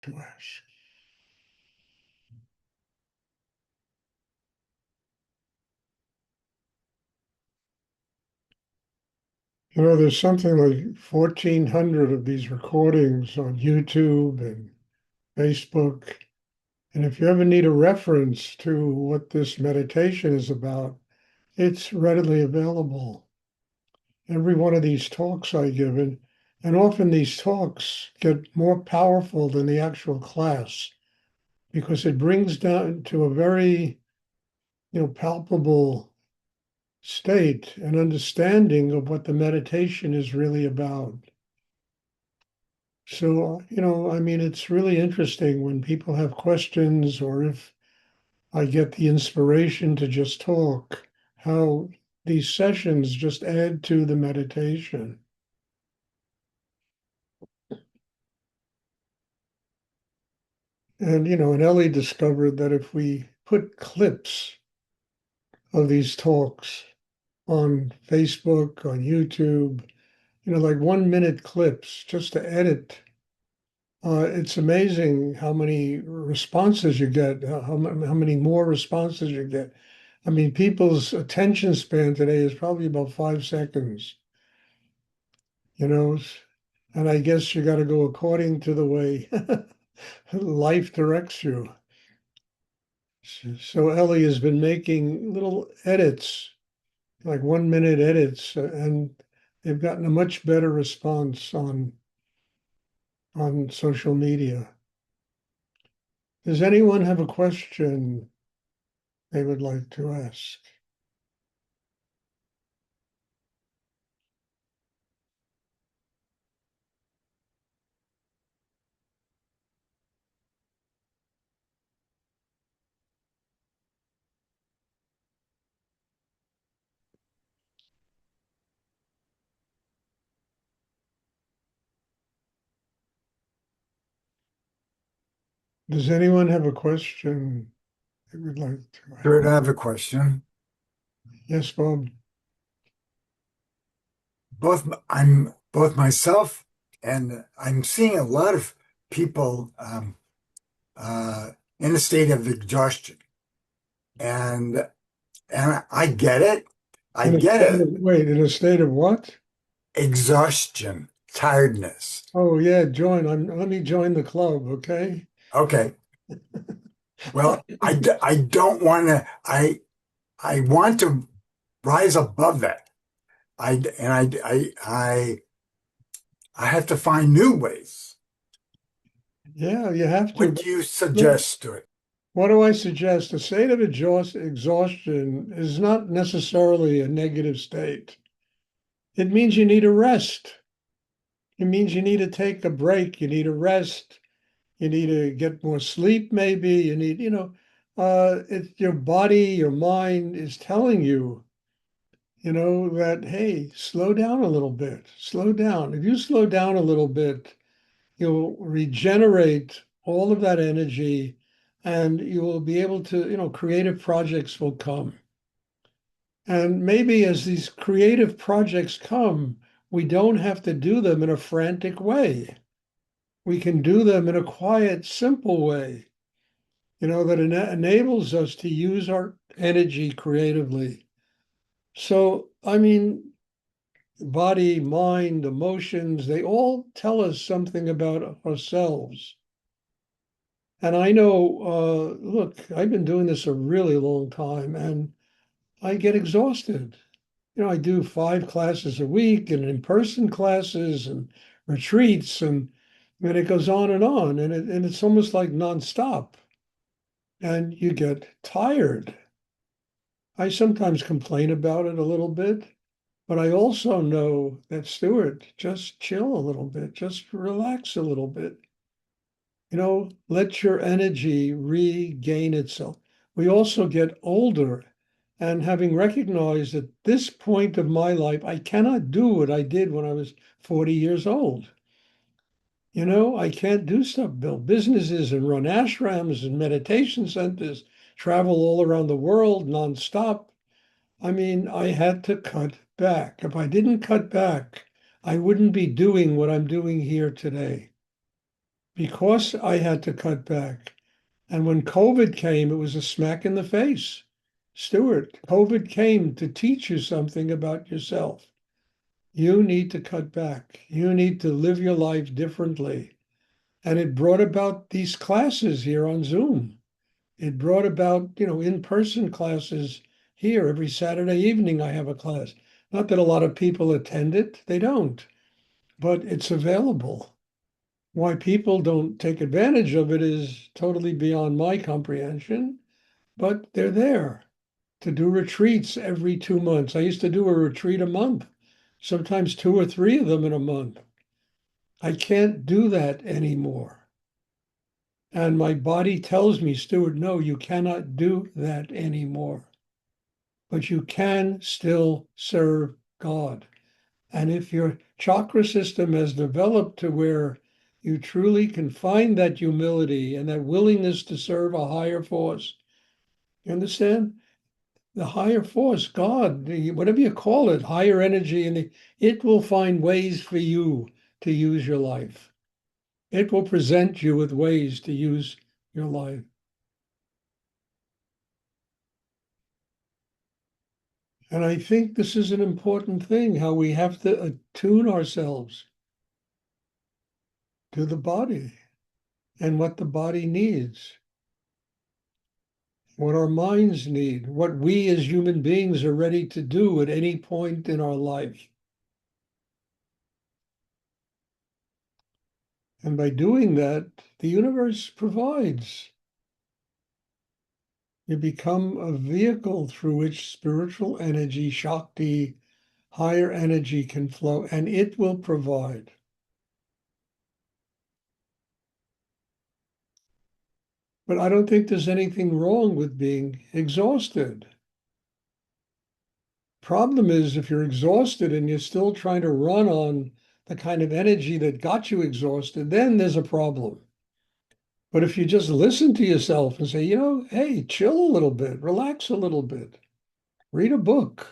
to ask. There's something like 1,400 of these recordings on YouTube and Facebook. And if you ever need a reference to what this meditation is about, it's readily available. Every one of these talks I give, and often these talks get more powerful than the actual class because it brings down to a very, palpable state and understanding of what the meditation is really about. So, I mean, it's really interesting when people have questions or if I get the inspiration to just talk, how these sessions just add to the meditation. And Ellie discovered that if we put clips of these talks on Facebook, on YouTube, like 1 minute clips just to edit, it's amazing how many responses you get, how many more responses you get. I mean, people's attention span today is probably about 5 seconds, you know, and I guess you got to go according to the way life directs you. So Ellie has been making little edits, like 1 minute edits, and they've gotten a much better response on social media. Does anyone have a question they would like to ask? Does anyone have a question they would like to ask? Stuart, I have a question. Yes, Bob. I'm both myself and I'm seeing a lot of people in a state of exhaustion, and I get it. I In a get state it. of, wait, in a state of what? Exhaustion, tiredness. Oh yeah, join. Let me join the club, okay? Okay. Well, I don't want to. I want to rise above that. I have to find new ways. Yeah, you have What to. do you But suggest, Stuart? what do I suggest? A state of exhaustion is not necessarily a negative state. It means you need a rest. It means you need to take a break. You need a rest. You need to get more sleep, maybe. You need, your body, your mind is telling you, that, hey, slow down a little bit. Slow down. If you slow down a little bit, you'll regenerate all of that energy and you will be able to, creative projects will come. And maybe as these creative projects come, we don't have to do them in a frantic way. We can do them in a quiet, simple way, that enables us to use our energy creatively. So, I mean, body, mind, emotions, they all tell us something about ourselves. And I know, look, I've been doing this a really long time and I get exhausted. I do 5 classes a week and in-person classes and retreats and it goes on and it's almost like nonstop. And you get tired. I sometimes complain about it a little bit, but I also know that Stuart, just chill a little bit, just relax a little bit. Let your energy regain itself. We also get older, and having recognized at this point of my life, I cannot do what I did when I was 40 years old. I can't do stuff, build businesses and run ashrams and meditation centers, travel all around the world nonstop. I mean, I had to cut back. If I didn't cut back, I wouldn't be doing what I'm doing here today. because I had to cut back. And when COVID came, it was a smack in the face. Stuart, COVID came to teach you something about yourself. You need to cut back. You need to live your life differently. And it brought about these classes here on Zoom. It brought about, in-person classes here. Every Saturday evening, I have a class. Not that a lot of people attend it, they don't, but it's available. Why people don't take advantage of it is totally beyond my comprehension, but they're there to do retreats every 2 months. I used to do a retreat a month, sometimes two or three of them in a month. I can't do that anymore. And my body tells me, Stuart, no, you cannot do that anymore. But you can still serve God. And if your chakra system has developed to where you truly can find that humility and that willingness to serve a higher force, you understand? The higher force, God, whatever you call it, higher energy, and it will find ways for you to use your life. It will present you with ways to use your life. And I think this is an important thing, how we have to attune ourselves to the body and what the body needs, what our minds need, what we as human beings are ready to do at any point in our life. And by doing that, the universe provides. You become a vehicle through which spiritual energy, Shakti, higher energy can flow, and it will provide. But I don't think there's anything wrong with being exhausted. Problem is, if you're exhausted and you're still trying to run on the kind of energy that got you exhausted, then there's a problem. But if you just listen to yourself and say, hey, chill a little bit, relax a little bit, read a book,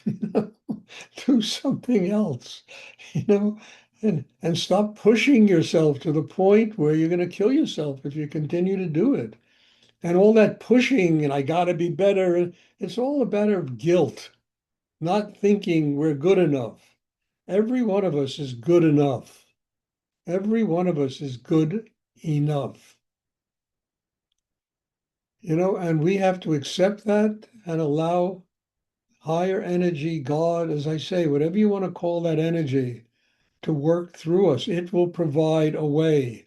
do something else, you know, and stop pushing yourself to the point where you're going to kill yourself if you continue to do it. And all that pushing and I got to be better, it's all a matter of guilt, not thinking we're good enough. Every one of us is good enough. Every one of us is good enough. And we have to accept that and allow higher energy, God, as I say, whatever you want to call that energy, to work through us. It will provide a way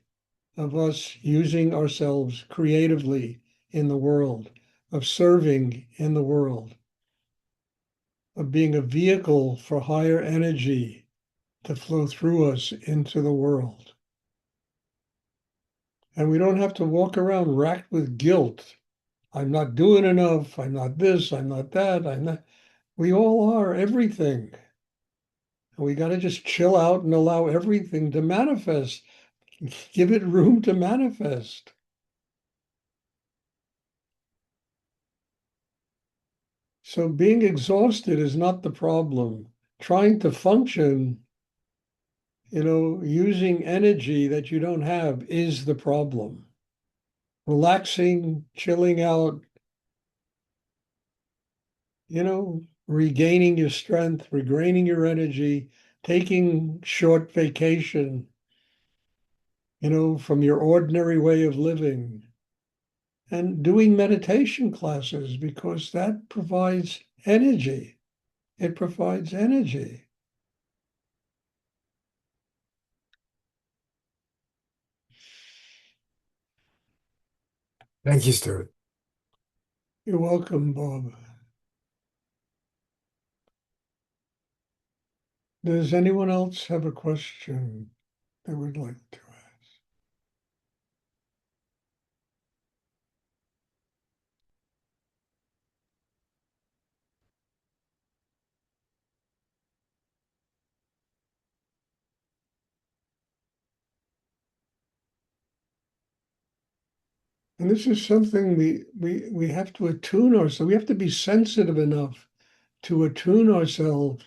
of us using ourselves creatively in the world, of serving in the world, of being a vehicle for higher energy to flow through us into the world. And we don't have to walk around racked with guilt. I'm not doing enough. I'm not this. I'm not that. I'm not. We all are everything. And we got to just chill out and allow everything to manifest. Give it room to manifest. So being exhausted is not the problem. Trying to function, using energy that you don't have is the problem. Relaxing, chilling out, regaining your strength, regaining your energy, taking short vacation, from your ordinary way of living, and doing meditation classes because that provides energy. It provides energy. Thank you, Stuart. You're welcome, Bob. Does anyone else have a question they would like to ask? And this is something we have to attune ourselves. We have to be sensitive enough to attune ourselves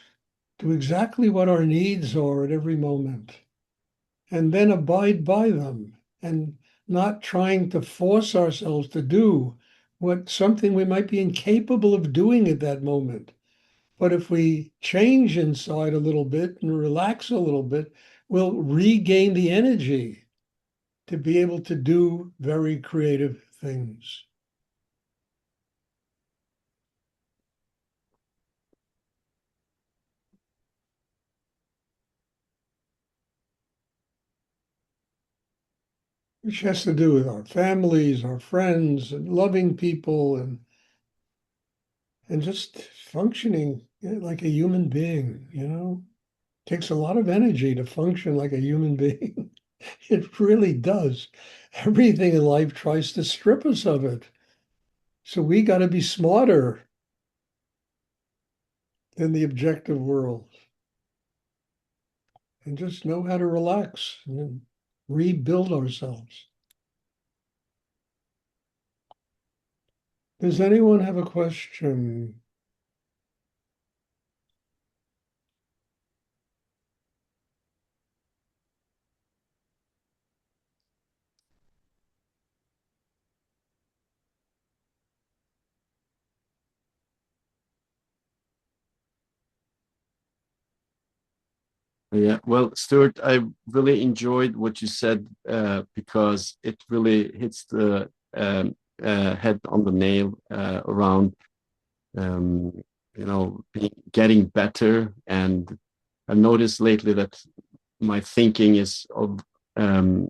to exactly what our needs are at every moment. and then abide by them and not trying to force ourselves to do what something we might be incapable of doing at that moment. But if we change inside a little bit and relax a little bit, we'll regain the energy to be able to do very creative things. Which has to do with our families, our friends, and loving people, and just functioning like a human being, you know? Takes a lot of energy to function like a human being. It really does. Everything in life tries to strip us of it. So we got to be smarter than the objective world and just know how to relax and rebuild ourselves. Does anyone have a question? Yeah, well, Stuart, I really enjoyed what you said because it really hits the head on the nail around um, getting better. And I've noticed lately that my thinking is um,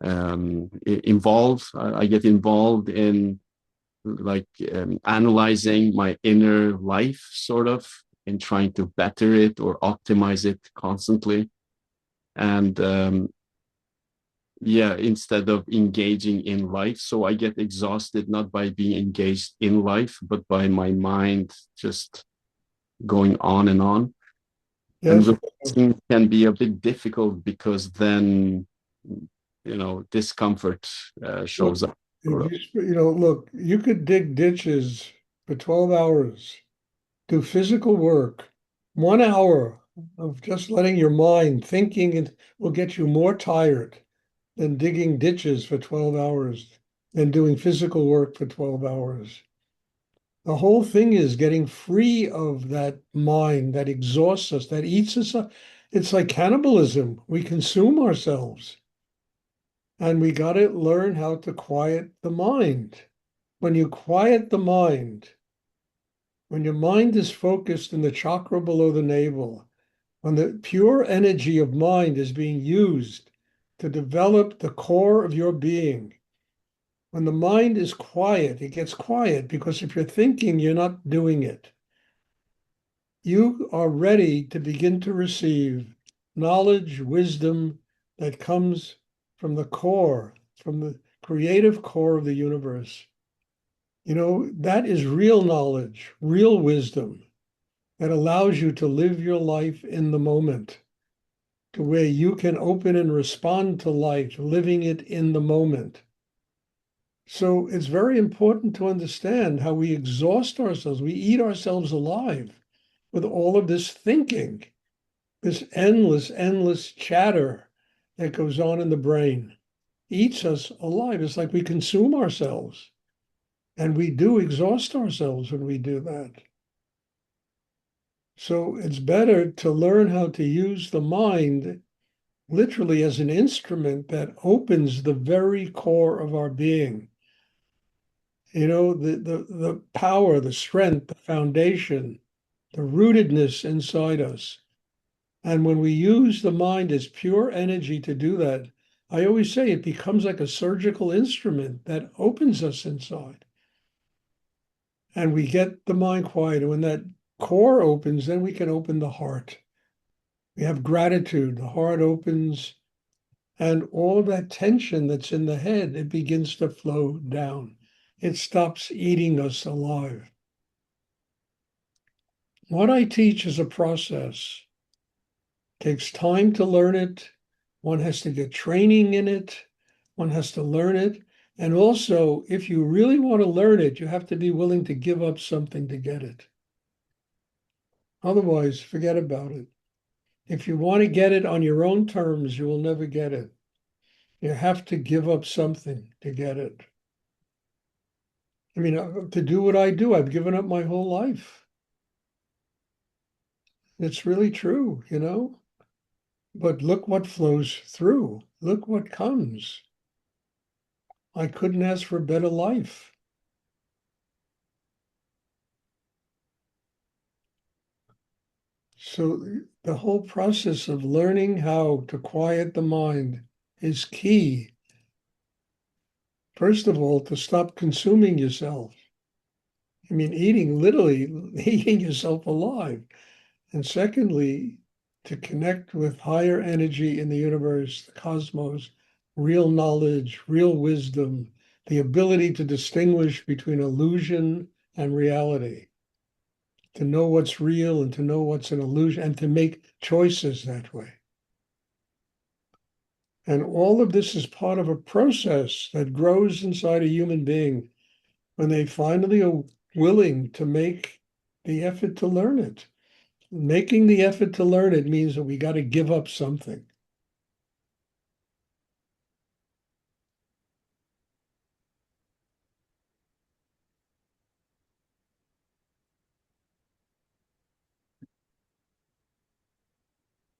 involved. I get involved in like analyzing my inner life, sort of, in trying to better it or optimize it constantly. And yeah, instead of engaging in life. So I get exhausted not by being engaged in life, but by my mind just going on and on. And Yes. relaxing can be a bit difficult because then, discomfort shows Look, up. look, you could dig ditches for 12 hours, do physical work. 1 hour of just letting your mind thinking it will get you more tired than digging ditches for 12 hours, than doing physical work for 12 hours. The whole thing is getting free of that mind that exhausts us, that eats us up. It's like cannibalism. We consume ourselves. And we got to learn how to quiet the mind. When you quiet the mind, when your mind is focused in the chakra below the navel, when the pure energy of mind is being used to develop the core of your being, when the mind is quiet, it gets quiet because if you're thinking, you're not doing it. You are ready to begin to receive knowledge, wisdom that comes from the core, from the creative core of the universe. That is real knowledge, real wisdom that allows you to live your life in the moment, to where you can open and respond to life, living it in the moment. So it's very important to understand how we exhaust ourselves. We eat ourselves alive with all of this thinking, this endless, endless chatter that goes on in the brain. Eats us alive. It's like we consume ourselves. And we do exhaust ourselves when we do that. So it's better to learn how to use the mind literally as an instrument that opens the very core of our being. The power, the strength, the foundation, the rootedness inside us. And when we use the mind as pure energy to do that, I always say it becomes like a surgical instrument that opens us inside. And we get the mind quiet. And when that core opens, then we can open the heart. We have gratitude, the heart opens, and all of that tension that's in the head, it begins to flow down. It stops eating us alive. What I teach is a process. It takes time to learn it. One has to get training in it. One has to learn it. And also, if you really want to learn it, you have to be willing to give up something to get it. Otherwise, forget about it. If you want to get it on your own terms, you will never get it. You have to give up something to get it. I mean, to do what I do, I've given up my whole life. It's really true, you know? But look what flows through. Look what comes. I couldn't ask for a better life. So the whole process of learning how to quiet the mind is key. First of all, to stop consuming yourself. I mean, eating, literally eating yourself alive. And secondly, to connect with higher energy in the universe, the cosmos, real knowledge, real wisdom, the ability to distinguish between illusion and reality, to know what's real and to know what's an illusion, and to make choices that way. And all of this is part of a process that grows inside a human being when they finally are willing to make the effort to learn it. Making the effort to learn it means that we got to give up something.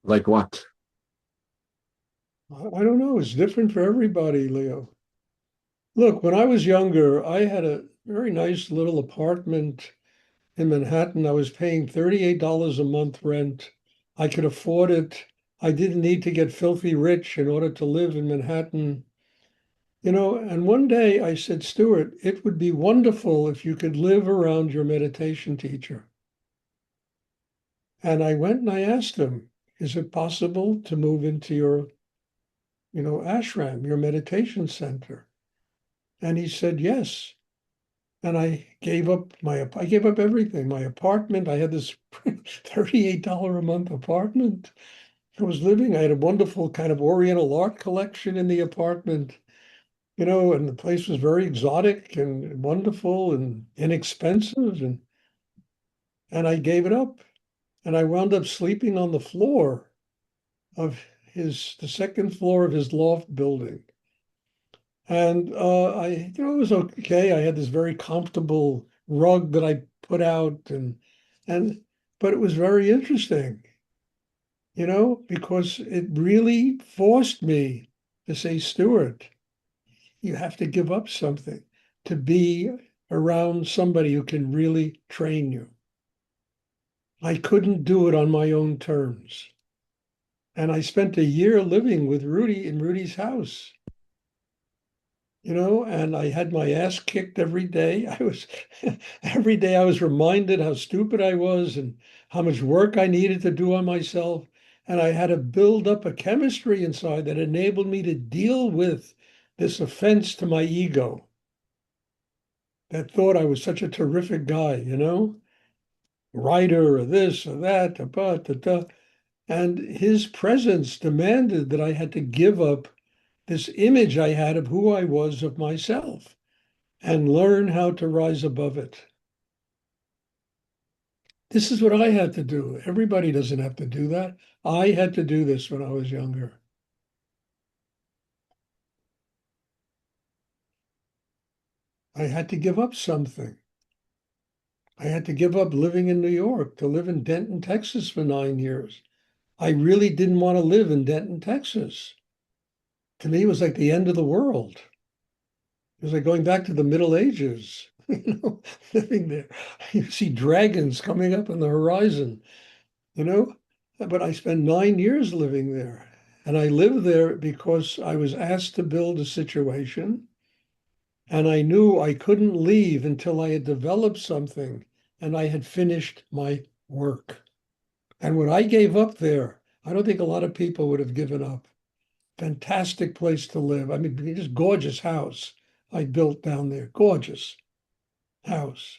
Like what? I don't know. It's different for everybody, Leo. Look, when I was younger, I had a very nice little apartment in Manhattan. I was paying $38 a month rent. I could afford it. I didn't need to get filthy rich in order to live in Manhattan. You know, and one day I said, Stuart, it would be wonderful if you could live around your meditation teacher. And I went and I asked him, is it possible to move into your, ashram, your meditation center? And he said, yes. And I gave up everything, my apartment. I had this $38 a month apartment. I had a wonderful kind of Oriental art collection in the apartment, and the place was very exotic and wonderful and inexpensive. And I gave it up. And I wound up sleeping on the floor of the second floor of his loft building. And it was okay. I had this very comfortable rug that I put out and but it was very interesting, because it really forced me to say, Stuart, you have to give up something to be around somebody who can really train you. I couldn't do it on my own terms. And I spent a year living with Rudy in Rudy's house, and I had my ass kicked every day. Every day I was reminded how stupid I was and how much work I needed to do on myself. And I had to build up a chemistry inside that enabled me to deal with this offense to my ego that thought I was such a terrific guy, writer or this or that, and his presence demanded that I had to give up this image I had of who I was of myself and learn how to rise above it. This is what I had to do. Everybody doesn't have to do that. I had to do this when I was younger. I had to give up something. I had to give up living in New York to live in Denton, Texas for 9 years. I really didn't want to live in Denton, Texas. To me, it was like the end of the world. It was like going back to the Middle Ages, living there. You see dragons coming up on the horizon, you know. But I spent 9 years living there. And I lived there because I was asked to build a situation. And I knew I couldn't leave until I had developed something and I had finished my work. And when I gave up there, I don't think a lot of people would have given up. Fantastic place to live. I mean, just gorgeous house I built down there. Gorgeous house.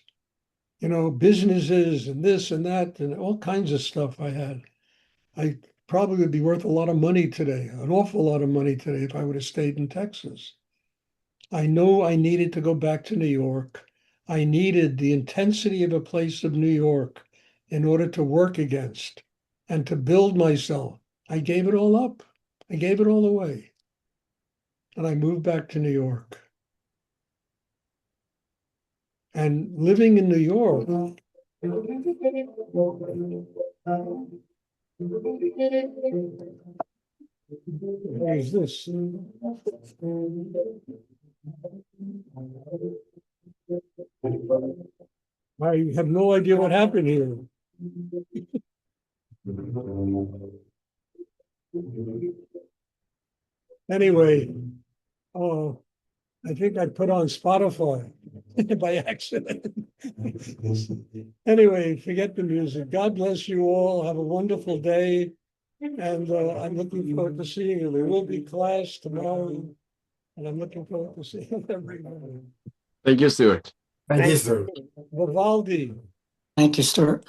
Businesses and this and that and all kinds of stuff I had. I probably would be worth a lot of money today, an awful lot of money today if I would have stayed in Texas. I know I needed to go back to New York. I needed the intensity of a place of New York in order to work against. and to build myself. I gave it all up. I gave it all away. And I moved back to New York. And living in New York, what is this? I have no idea what happened here. Anyway, I think I put on Spotify by accident. Anyway, forget the music. God bless you all. Have a wonderful day. And I'm looking forward to seeing you. There will be class tomorrow. And I'm looking forward to seeing everyone. Thank you, Stuart. Thank you, sir. Vivaldi. Thank you, Stuart.